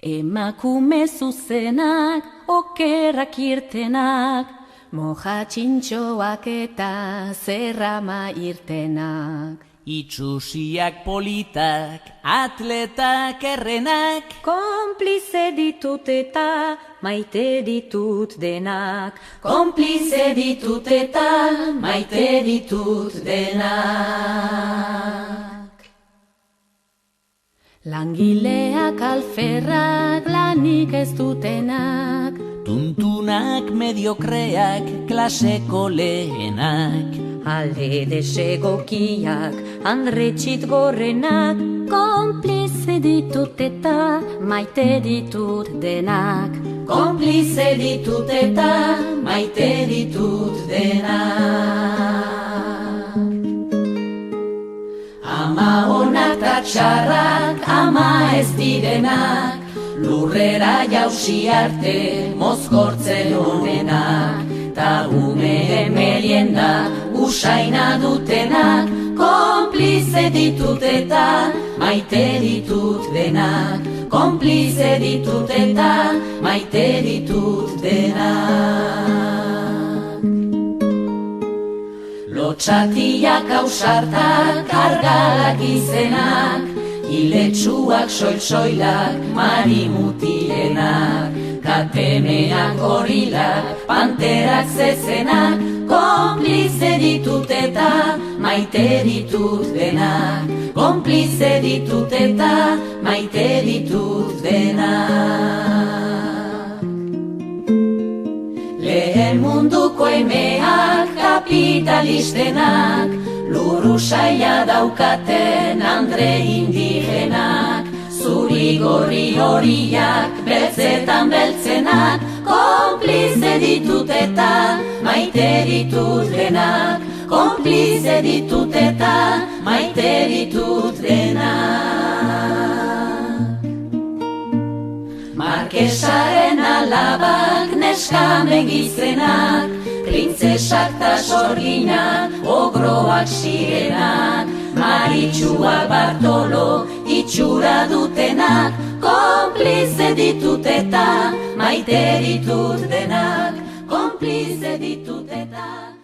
emakume zuzenak, okerrak irtenak, moja txintxoak eta zerrama irtenak. Itxusiak politak, atletak errenak, Konplize ditut eta maite ditut denak. Konplize ditut eta maite ditut denak. Langileak alferrak, lanik ez dutenak, tuntunak mediokreak, klaseko lehenak, alde desegokiak, handretxit gorrenak, konplize ditut eta maite ditut denak. Konplize ditut eta maite ditut denak. Ama onak ta txarrak, ama ez direnak, lurrera jausi arte mozkortzen honenak, ta ume merienda usaina dutenak, konplize ditut eta maite ditut denak. Konplize ditut eta maite ditut denak. Lotxatiak ausartak, argalak izenak, iletsuak soil-soilak, marimutilenak, katemeak gorilak, panterak zezenak, konplize ditut eta maite ditut denak. Konplize ditut eta maite ditut denak. Lehen munduko emeak, kapitalistenak, luru saia daukaten andre indigenak, zuri gorri horiak, beltzetan beltzenak, konplize ditut eta maite ditut denak. Konplize ditut eta maite ditut denak. Markesaren alabak, neskame gizenak, printzesak ta sorginak, ogroak sirenak, Maritxua Bartolo itxura dutenak, konplize ditut eta maite ditut denak. Konplize ditut eta